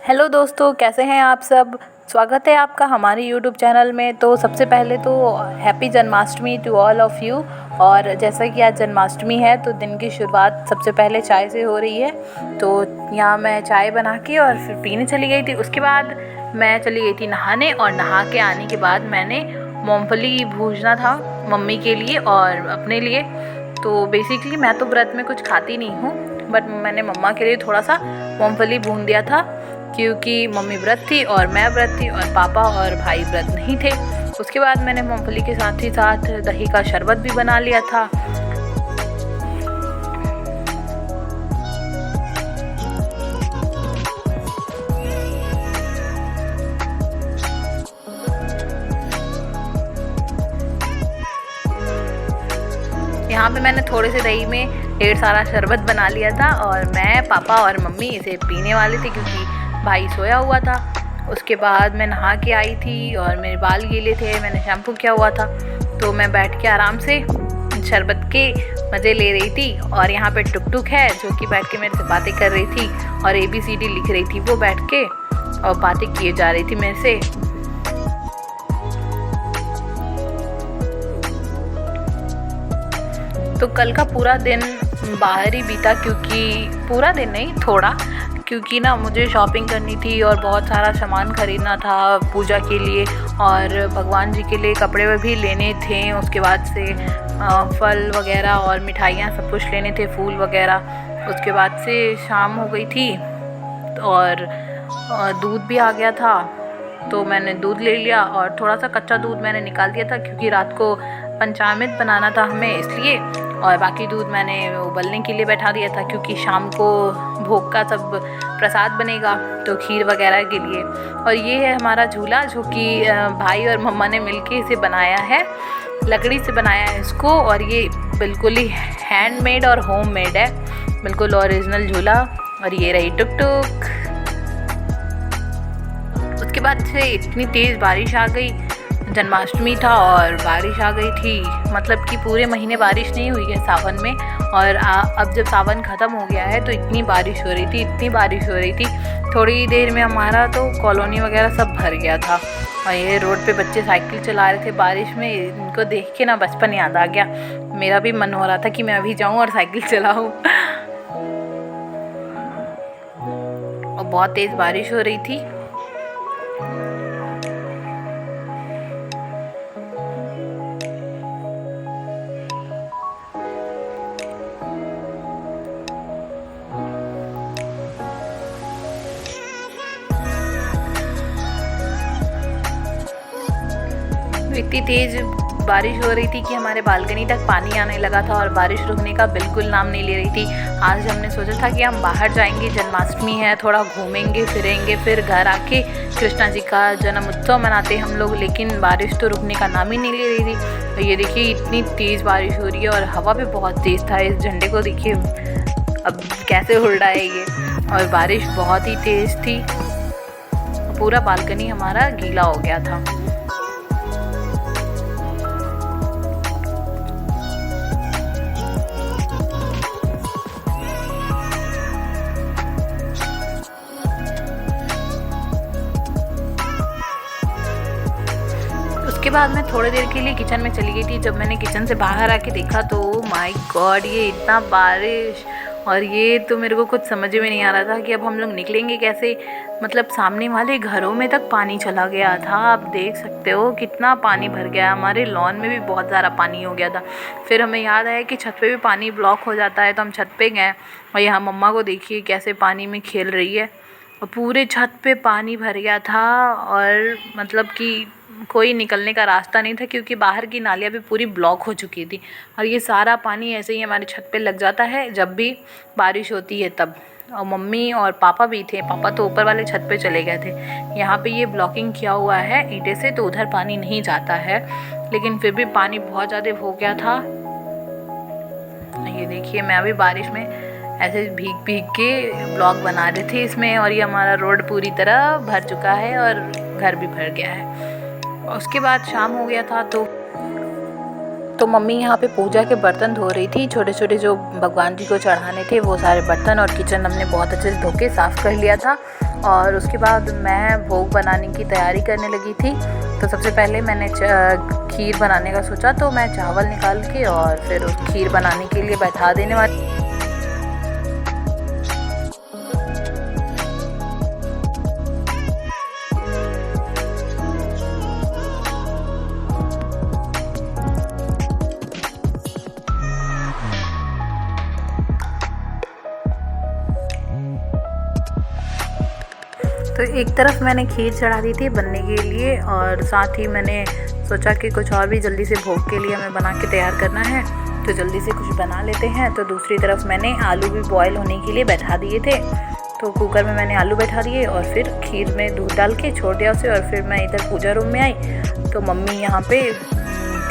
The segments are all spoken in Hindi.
हेलो दोस्तों, कैसे हैं आप सब। स्वागत है आपका हमारे यूट्यूब चैनल में। तो सबसे पहले तो happy Janmashtami to all of you. और जैसा कि आज जन्माष्टमी है तो दिन की शुरुआत सबसे पहले चाय से हो रही है। तो यहाँ मैं चाय बना के और फिर पीने चली गई थी। उसके बाद मैं चली गई थी नहाने, और नहा के आने के बाद मैंने मूंगफली भूजना था मम्मी के लिए और अपने लिए। तो बेसिकली मैं तो व्रत में कुछ खाती नहीं हूँ, बट मैंने मम्मा के लिए थोड़ा सा मूंगफली भून दिया था, क्योंकि मम्मी व्रत थी और मैं व्रत थी और पापा और भाई व्रत नहीं थे। उसके बाद मैंने मूंगफली के साथ ही साथ दही का शरबत भी बना लिया था। यहाँ पे मैंने थोड़े से दही में ढेर सारा शरबत बना लिया था, और मैं, पापा और मम्मी इसे पीने वाले थे क्योंकि भाई सोया हुआ था। उसके बाद मैं नहा के आई थी और मेरे बाल गीले थे, मैंने शैम्पू किया हुआ था। तो मैं बैठ के आराम से शरबत के मज़े ले रही थी। और यहाँ पे टुक टुक है जो कि बैठ के मेरे से बातें कर रही थी और ABCD लिख रही थी वो बैठ के, और बातें किए जा रही थी मेरे से। तो कल का पूरा दिन बाहर ही बीता, क्योंकि पूरा दिन नहीं, थोड़ा, क्योंकि ना मुझे शॉपिंग करनी थी और बहुत सारा सामान ख़रीदना था पूजा के लिए, और भगवान जी के लिए कपड़े भी लेने थे। उसके बाद से फल वगैरह और मिठाइयाँ सब कुछ लेने थे, फूल वगैरह। उसके बाद से शाम हो गई थी और दूध भी आ गया था, तो मैंने दूध ले लिया। और थोड़ा सा कच्चा दूध मैंने निकाल दिया था क्योंकि रात को पंचामृत बनाना था हमें, इसलिए। और बाकी दूध मैंने उबलने के लिए बैठा दिया था क्योंकि शाम को भोग का सब प्रसाद बनेगा, तो खीर वगैरह के लिए। और ये है हमारा झूला जो कि भाई और मम्मा ने मिलके इसे बनाया है, लकड़ी से बनाया है इसको। और ये बिल्कुल ही हैंडमेड और होममेड है, बिल्कुल ओरिजिनल झूला। और ये रही टुक टुक। उसके बाद से इतनी तेज़ बारिश आ गई, जन्माष्टमी था और बारिश आ गई थी। मतलब कि पूरे महीने बारिश नहीं हुई है सावन में, और अब जब सावन ख़त्म हो गया है तो इतनी बारिश हो रही थी, इतनी बारिश हो रही थी। थोड़ी देर में हमारा तो कॉलोनी वगैरह सब भर गया था। और ये रोड पे बच्चे साइकिल चला रहे थे बारिश में, इनको देख के ना बचपन याद आ गया। मेरा भी मन हो रहा था कि मैं अभी जाऊँ और साइकिल चलाऊँ। और बहुत तेज़ बारिश हो रही थी। इतनी तेज़ बारिश हो रही थी कि हमारे बालकनी तक पानी आने लगा था, और बारिश रुकने का बिल्कुल नाम नहीं ले रही थी। आज हमने सोचा था कि हम बाहर जाएंगे, जन्माष्टमी है, थोड़ा घूमेंगे फिरेंगे, फिर घर आके कृष्णा जी का जन्म उत्सव मनाते हम लोग। लेकिन बारिश तो रुकने का नाम ही नहीं ले रही थी। तो ये देखिए इतनी तेज़ बारिश हो रही है, और हवा भी बहुत तेज़ था। इस झंडे को देखिए अब कैसे उड़ रहा है ये। और बारिश बहुत ही तेज़ थी, पूरा बालकनी हमारा गीला हो गया था। उसके बाद मैं थोड़ी देर के लिए किचन में चली गई थी। जब मैंने किचन से बाहर आके देखा तो माय गॉड, ये इतना बारिश। और ये तो मेरे को कुछ समझ में नहीं आ रहा था कि अब हम लोग निकलेंगे कैसे। मतलब सामने वाले घरों में तक पानी चला गया था। आप देख सकते हो कितना पानी भर गया। हमारे लॉन में भी बहुत ज़्यादा पानी हो गया था। फिर हमें याद आया कि छत पे भी पानी ब्लॉक हो जाता है, तो हम छत पे गए। और यहाँ मम्मा को देखिए कैसे पानी में खेल रही है। और पूरे छत पे पानी भर गया था, और मतलब कि कोई निकलने का रास्ता नहीं था क्योंकि बाहर की नालियाँ भी पूरी ब्लॉक हो चुकी थी। और ये सारा पानी ऐसे ही हमारे छत पे लग जाता है जब भी बारिश होती है तब। और मम्मी और पापा भी थे, पापा तो ऊपर वाले छत पे चले गए थे। यहाँ पे ये ब्लॉकिंग किया हुआ है ईंटे से, तो उधर पानी नहीं जाता है, लेकिन फिर भी पानी बहुत ज़्यादा हो गया था। ये देखिए मैं अभी बारिश में ऐसे भीग भीग के ब्लॉग बना रहे थे इसमें। और ये हमारा रोड पूरी तरह भर चुका है और घर भी भर गया है। उसके बाद शाम हो गया था, तो तो मम्मी यहाँ पे पूजा के बर्तन धो रही थी, छोटे छोटे जो भगवान जी को चढ़ाने थे वो सारे बर्तन, और किचन हमने बहुत अच्छे से धो के साफ़ कर लिया था। और उसके बाद मैं भोग बनाने की तैयारी करने लगी थी। तो सबसे पहले मैंने खीर बनाने का सोचा, तो मैं चावल निकाल के और फिर उस खीर बनाने के लिए बैठा देने वाली। तो एक तरफ मैंने खीर चढ़ा दी थी बनने के लिए, और साथ ही मैंने सोचा कि कुछ और भी जल्दी से भोग के लिए हमें बना के तैयार करना है, तो जल्दी से कुछ बना लेते हैं। तो दूसरी तरफ मैंने आलू भी बॉयल होने के लिए बैठा दिए थे। तो कुकर में मैंने आलू बैठा दिए और फिर खीर में दूध डाल के छोड़ दिया उसे, और फिर मैं इधर पूजा रूम में आई। तो मम्मी यहाँ पे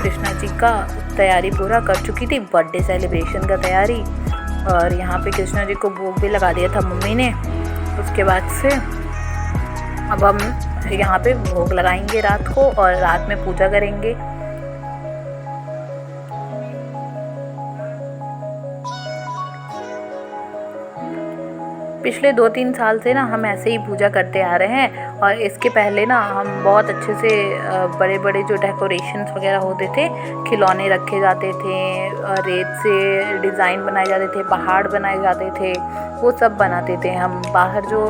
कृष्णा जी का तैयारी पूरा कर चुकी थी, बर्थडे सेलिब्रेशन का तैयारी। और यहाँ पे कृष्णा जी को भोग भी लगा दिया था मम्मी ने। उसके बाद से अब हम यहाँ पे भोग लगाएंगे रात को, और रात में पूजा करेंगे। पिछले 2-3 साल से ना हम ऐसे ही पूजा करते आ रहे हैं। और इसके पहले ना हम बहुत अच्छे से बड़े बड़े जो डेकोरेशंस वगैरह होते थे, खिलौने रखे जाते थे, रेत से डिज़ाइन बनाए जाते थे, पहाड़ बनाए जाते थे, वो सब बनाते थे हम। बाहर जो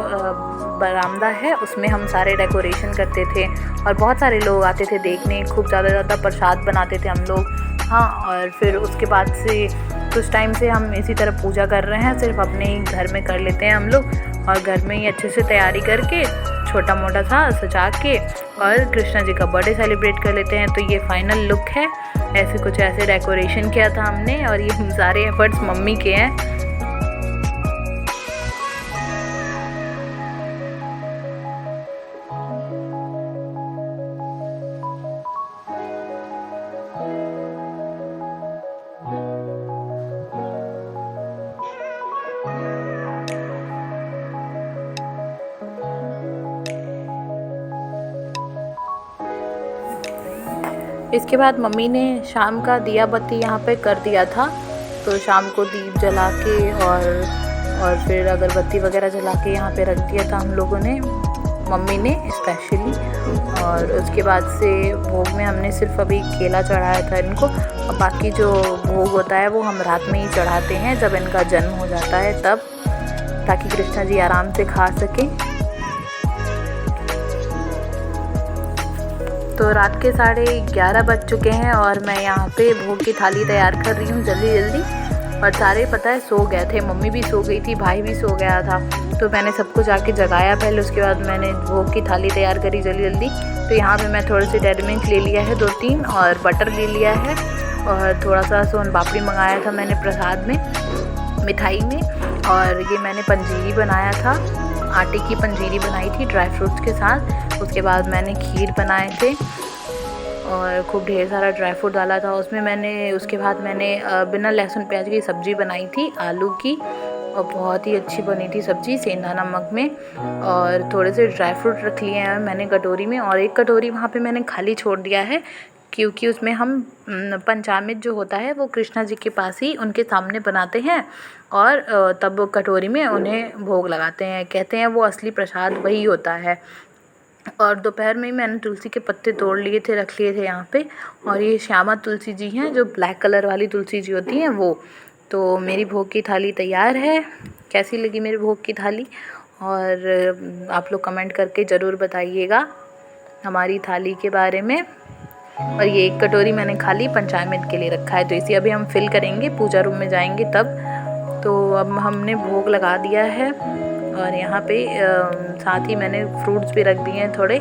बरामदा है उसमें हम सारे डेकोरेशन करते थे, और बहुत सारे लोग आते थे देखने। खूब ज़्यादा प्रसाद बनाते थे हम लोग। हाँ, और फिर उसके बाद से कुछ टाइम से हम इसी तरह पूजा कर रहे हैं, सिर्फ अपने ही घर में कर लेते हैं हम लोग। और घर में ही अच्छे से तैयारी करके छोटा मोटा सा सजा के और कृष्णा जी का बर्थडे सेलिब्रेट कर लेते हैं। तो ये फाइनल लुक है। ऐसे डेकोरेशन किया था हमने, और ये सारे एफर्ट्स मम्मी के हैं। इसके बाद मम्मी ने शाम का दिया बत्ती यहाँ पे कर दिया था। तो शाम को दीप जला के और फिर अगरबत्ती वगैरह जला के यहाँ पे रख दिया था हम लोगों ने, मम्मी ने स्पेशली। और उसके बाद से भोग में हमने सिर्फ अभी केला चढ़ाया था इनको, और बाकी जो भोग होता है वो हम रात में ही चढ़ाते हैं जब इनका जन्म हो जाता है तब, ताकि कृष्णा जी आराम से खा सकें। तो रात के 11:30 बज चुके हैं, और मैं यहाँ पे भोग की थाली तैयार कर रही हूँ जल्दी जल्दी। और सारे पता है सो गए थे, मम्मी भी सो गई थी, भाई भी सो गया था। तो मैंने सबको जाके जगाया पहले, उसके बाद मैंने भोग की थाली तैयार करी जल्दी जल्दी। तो यहाँ पे मैं थोड़े से डेयरी मिल्क ले लिया है 2-3, और बटर ले लिया है, और थोड़ा सा सोन पापड़ी मंगाया था मैंने प्रसाद में, मिठाई में। और ये मैंने पंजीरी बनाया था, आटे की पंजीरी बनाई थी ड्राई फ्रूट्स के साथ। उसके बाद मैंने खीर बनाए थे, और खूब ढेर सारा ड्राई फ्रूट डाला था उसमें मैंने। उसके बाद मैंने बिना लहसुन प्याज की सब्ज़ी बनाई थी आलू की, और बहुत ही अच्छी बनी थी सब्ज़ी सेंधा नमक में। और थोड़े से ड्राई फ्रूट रख लिए हैं मैंने कटोरी में, और एक कटोरी वहाँ पे मैंने खाली छोड़ दिया है, क्योंकि उसमें हम पंचामृत जो होता है वो कृष्णा जी के पास ही उनके सामने बनाते हैं, और तब कटोरी में उन्हें भोग लगाते हैं। कहते हैं वो असली प्रसाद वही होता है। और दोपहर में मैंने तुलसी के पत्ते तोड़ लिए थे, रख लिए थे यहाँ पे। और ये श्यामा तुलसी जी हैं, जो ब्लैक कलर वाली तुलसी जी होती हैं वो। तो मेरी भोग की थाली तैयार है। कैसी लगी मेरी भोग की थाली, और आप लोग कमेंट करके ज़रूर बताइएगा हमारी थाली के बारे में। और ये एक कटोरी मैंने खाली पंचामृत के लिए रखा है, तो इसे अभी हम फिल करेंगे, पूजा रूम में जाएंगे तब। तो अब हमने भोग लगा दिया है, और यहाँ पे साथ ही मैंने फ्रूट्स भी रख दिए हैं थोड़े।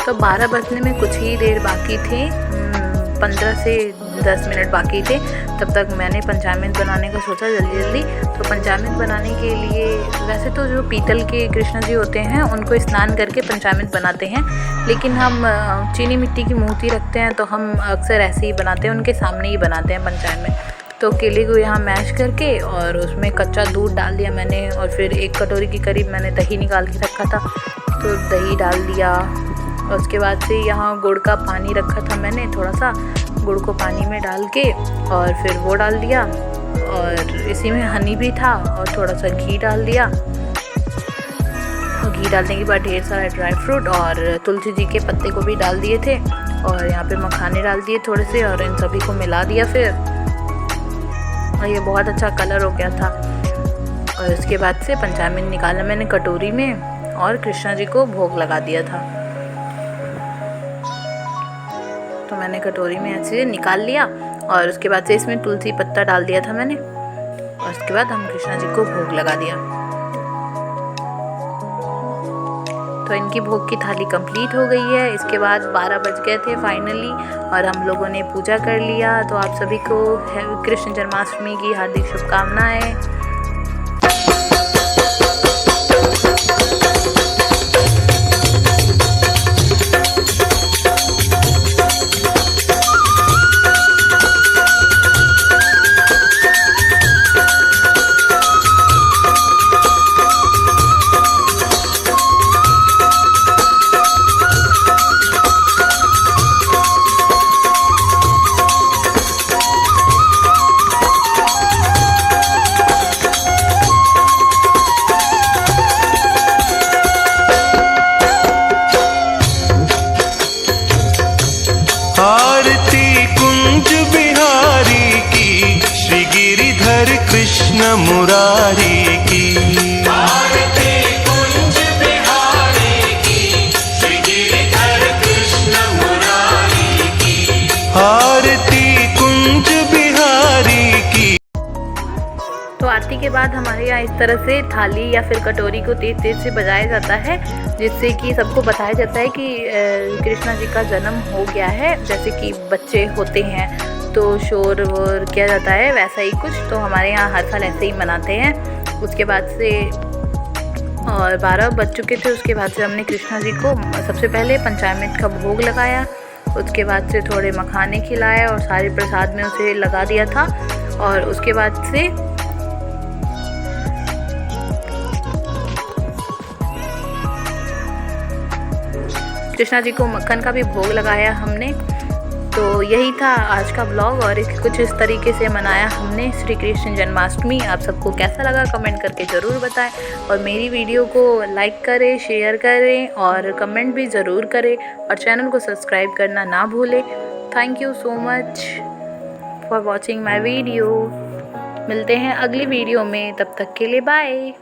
तो 12 बजने में कुछ ही देर बाकी थे, 15 से 10 मिनट बाकी थे, तब तक मैंने पंचामृत बनाने का सोचा जल्दी जल्दी। तो पंचामृत बनाने के लिए वैसे तो जो पीतल के कृष्ण जी होते हैं उनको स्नान करके पंचामृत बनाते हैं, लेकिन हम चीनी मिट्टी की मूर्ति रखते हैं तो हम अक्सर ऐसे ही बनाते हैं, उनके सामने ही बनाते हैं पंचामृत। तो केले को यहाँ मैश करके और उसमें कच्चा दूध डाल दिया मैंने, और फिर 1 कटोरी के करीब मैंने दही निकाल के रखा था तो दही डाल दिया। और उसके बाद से यहाँ गुड़ का पानी रखा था मैंने, थोड़ा सा गुड़ को पानी में डाल के और फिर वो डाल दिया, और इसी में हनी भी था और थोड़ा सा घी डाल दिया। और घी डालने के बाद ढेर सारा ड्राई फ्रूट और तुलसी जी के पत्ते को भी डाल दिए थे, और यहाँ पे मखाने डाल दिए थोड़े से, और इन सभी को मिला दिया फिर, और ये बहुत अच्छा कलर हो गया था। और उसके बाद से पंचामृत निकाला मैंने कटोरी में और कृष्णा जी को भोग लगा दिया था। तो मैंने कटोरी में ऐसे निकाल लिया, और उसके बाद से इसमें तुलसी पत्ता डाल दिया था मैंने, और उसके बाद हम कृष्णा जी को भोग लगा दिया। तो इनकी भोग की थाली कंप्लीट हो गई है। इसके बाद 12 बज गए थे फाइनली, और हम लोगों ने पूजा कर लिया। तो आप सभी को कृष्ण जन्माष्टमी की हार्दिक शुभकामनाएं। आरती कुंज बिहारी की, श्री गिरिधर कृष्ण मुरारी की। आरती कुंज बिहारी की, श्री गिरिधर कृष्ण मुरारी की। आरती कुंज बिहारी की। तो आरती के बाद हमारे यहाँ इस तरह से थाली या फिर कटोरी को तेज तेज से बजाया जाता है, जिससे कि सबको बताया जाता है कि कृष्णा जी का जन्म हो गया है। जैसे कि बच्चे होते हैं तो शोर वोर किया जाता है, वैसा ही कुछ। तो हमारे यहाँ हर साल ऐसे ही मनाते हैं। उसके बाद से और 12 बज चुके थे। उसके बाद से हमने कृष्णा जी को सबसे पहले पंचामृत का भोग लगाया, उसके बाद से थोड़े मखाने खिलाए और सारे प्रसाद में उसे लगा दिया था। और उसके बाद से कृष्णा जी को मक्खन का भी भोग लगाया हमने। तो यही था आज का ब्लॉग, और कुछ इस तरीके से मनाया हमने श्री कृष्ण जन्माष्टमी। आप सबको कैसा लगा कमेंट करके ज़रूर बताएं, और मेरी वीडियो को लाइक करें, शेयर करें और कमेंट भी ज़रूर करें, और चैनल को सब्सक्राइब करना ना भूलें। Thank you so much for watching my video. मिलते हैं अगली वीडियो में, तब तक के लिए बाय।